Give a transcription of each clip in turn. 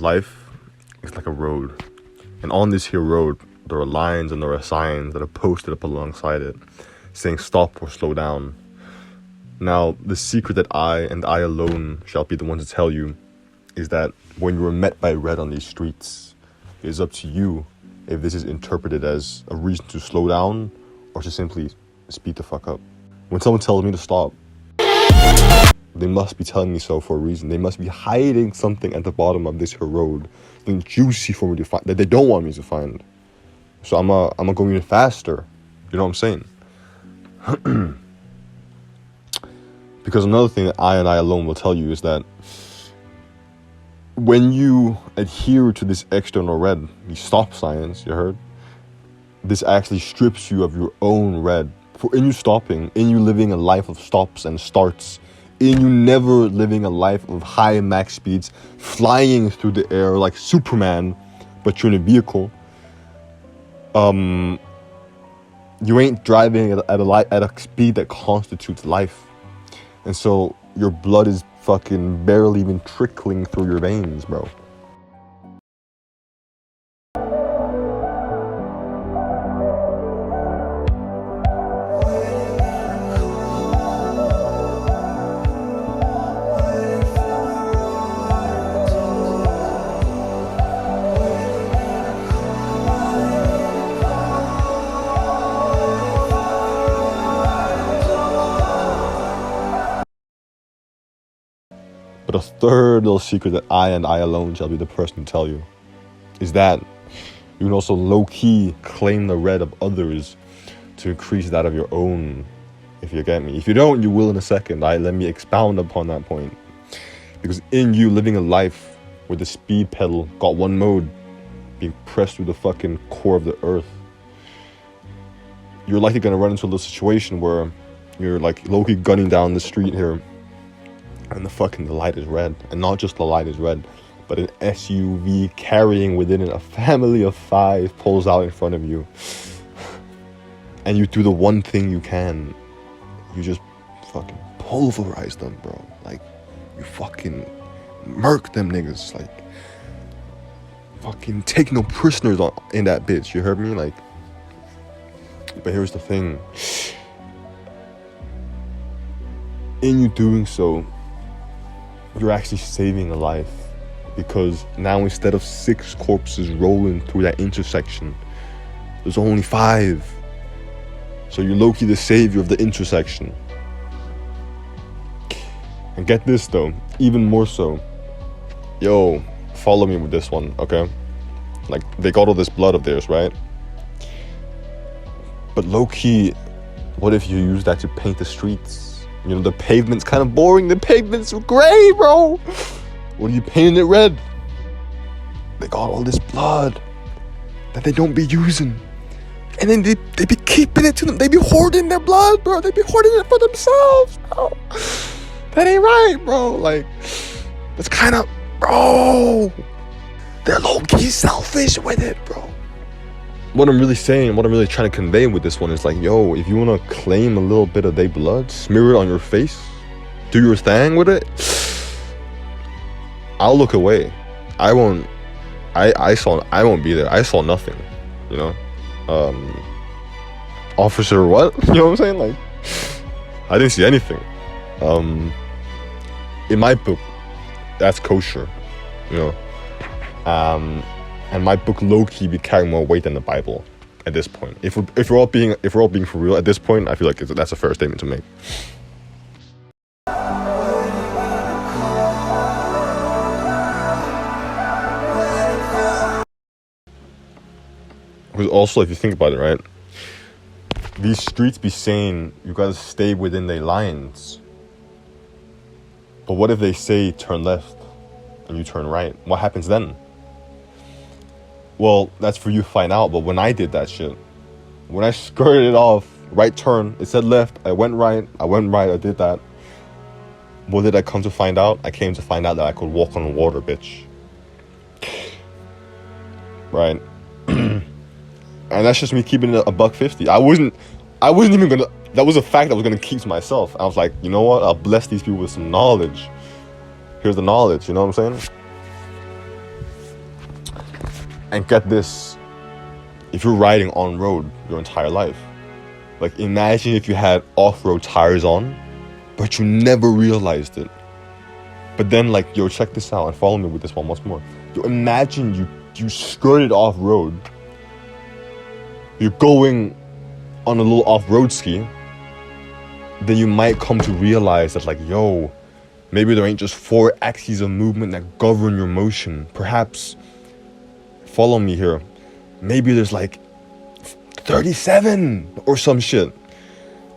life is like a road. And on this here road, there are lines and there are signs that are posted up alongside it saying stop or slow down. Now, the secret that I and I alone shall be the one to tell you is that when you are met by red on these streets, it is up to you if this is interpreted as a reason to slow down or to simply speed the fuck up. When someone tells me to stop, they must be telling me so for a reason. They must be hiding something at the bottom of this here road, something juicy for me to find that they don't want me to find. So I'm gonna go even faster. You know what I'm saying? Because another thing that I and I alone will tell you is that when you adhere to this external red, these stop signs, you heard? This actually strips you of your own red. For in you stopping, in you living a life of stops and starts, in you never living a life of high max speeds, flying through the air like Superman, but you're in a vehicle. You ain't driving at a speed that constitutes life. And so your blood is fucking barely even trickling through your veins, bro. But a third little secret that I and I alone shall be the person to tell you is that you can also low-key claim the red of others to increase that of your own, if you get me. If you don't, you will in a second. Let me expound upon that point. Because in you living a life where the speed pedal got one mode, being pressed through the fucking core of the earth, you're likely going to run into a little situation where you're like low-key gunning down the street here, and the light is red. And not just the light is red, but an SUV carrying within it a family of 5 pulls out in front of you. And you do the one thing you can. You just fucking pulverize them, bro. Like, you fucking murk them niggas. Like, fucking take no prisoners in that bitch. You heard me? Like, but here's the thing. In you doing so, you're actually saving a life, because now instead of 6 corpses rolling through that intersection, there's only 5. So you're low-key the savior of the intersection. And get this though, even more so. Yo, follow me with this one, okay? Like, they got all this blood of theirs, right? But low-key, what if you use that to paint the streets? You know, the pavement's kind of boring. The pavement's gray, bro. What are you painting it red? They got all this blood that they don't be using. And then they be keeping it to them. They be hoarding their blood, bro. They be hoarding it for themselves, bro. That ain't right, bro. Like, that's kind of, bro. They're low-key selfish with it, bro. What I'm really saying, what I'm really trying to convey with this one is like, yo, if you want to claim a little bit of their blood, smear it on your face, do your thing with it, I'll look away. I won't be there. I saw nothing, you know? Officer what? You know what I'm saying? Like, I didn't see anything. In my book, that's kosher, you know? And my book low-key be carrying more weight than the Bible at this point. If we're all being for real at this point, I feel like that's a fair statement to make. Because also, if you think about it, right, these streets be saying you gotta stay within their lines. But what if they say turn left and you turn right? What happens then? Well, that's for you to find out. But when I did that shit, when I skirted it off, right turn, it said left, I went right, I did that. What did I come to find out? I came to find out that I could walk on water, bitch. Right? And that's just me keeping it $1.50. I wasn't even gonna, that was a fact I was gonna keep to myself. I was like, you know what? I'll bless these people with some knowledge. Here's the knowledge, you know what I'm saying? And get this, if you're riding on road your entire life, like imagine if you had off-road tires on, but you never realized it. But then like, yo, check this out and follow me with this one once more. Yo, imagine you skirted off-road. You're going on a little off-road ski. Then you might come to realize that like, yo, maybe there ain't just 4 axes of movement that govern your motion. Perhaps, follow me here, maybe there's like 37 or some shit.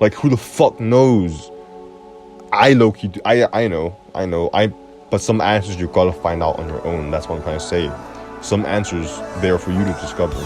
Like, who the fuck knows? I low-key do, I know, but some answers you gotta find out on your own. That's what I'm trying to say. Some answers there for you to discover.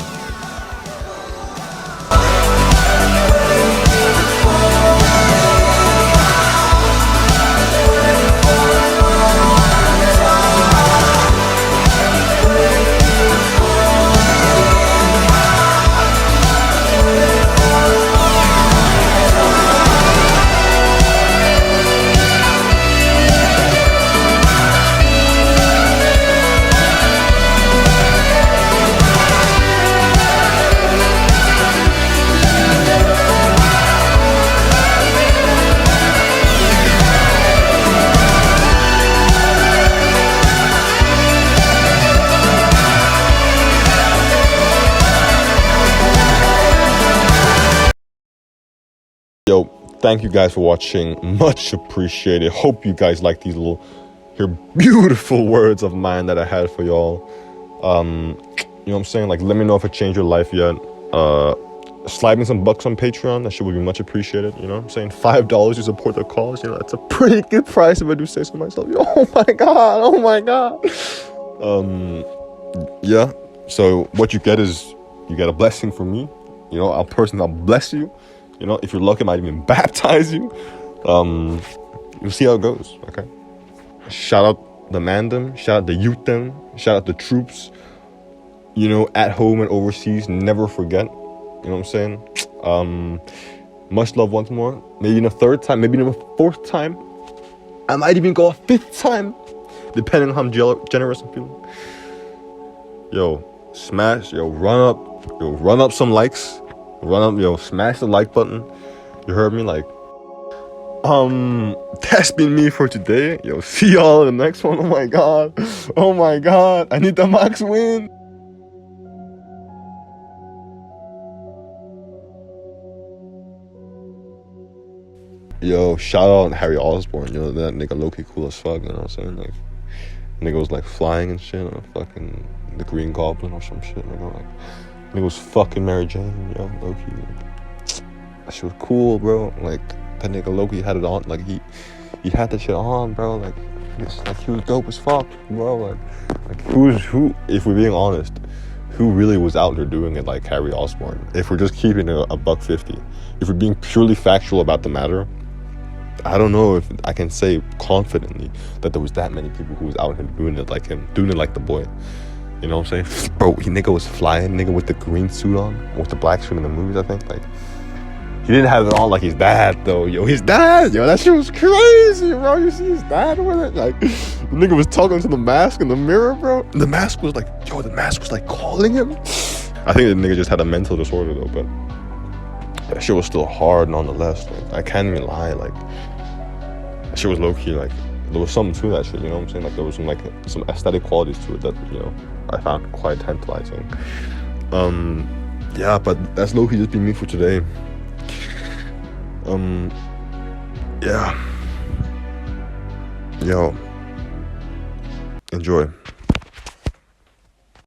Yo, thank you guys for watching. Much appreciated. Hope you guys like these little, beautiful words of mine that I had for y'all. You know what I'm saying? Like, let me know if it changed your life yet. Slide me some bucks on Patreon. That shit would be much appreciated. You know what I'm saying? $5 to support the cause. You know, that's a pretty good price if I do say so myself. Yo, oh my god. Yeah. So what you get is, you get a blessing from me. You know, I'll bless you. You know, if you're lucky, I might even baptize you. You'll see how it goes, okay? Shout out the Mandem, shout out the Youthden, shout out the troops, you know, at home and overseas. Never forget, you know what I'm saying? Much love once more. Maybe in a 3rd time, maybe in a 4th time. I might even go a 5th time, depending on how generous I'm feeling. Yo, smash, run up some likes. Smash the like button. You heard me? Like, that's been me for today. Yo, see y'all in the next one. Oh my god, I need the max win. Yo, shout out Harry Osborn. Yo, that nigga low-key cool as fuck. You know what I'm saying? Like, nigga was like flying and shit on fucking the Green Goblin or some shit. Nigga was fucking Mary Jane, yo, Loki. That shit was cool, bro. Like, that nigga Loki had it on. Like, he had that shit on, bro. Like, he was dope as fuck, bro. Like who? If we're being honest, who really was out there doing it like Harry Osborn? If we're just keeping it a $1.50, if we're being purely factual about the matter, I don't know if I can say confidently that there was that many people who was out here doing it like him, doing it like the boy. You know what I'm saying? Bro, nigga was flying, nigga with the green suit on, with the black suit in the movies, I think. Like, he didn't have it on like his dad, though. Yo, his dad, yo, that shit was crazy, bro. You see his dad with it? Like, the nigga was talking to the mask in the mirror, bro. The mask was like, calling him. I think the nigga just had a mental disorder, though, but that shit was still hard nonetheless. Like, I can't even lie, like, that shit was low-key, like, there was something to that shit, you know what I'm saying? Like, there was some aesthetic qualities to it that, you know, I found quite tantalizing. Yeah, but that's low-key just been me for today. Yeah. Yo. Enjoy.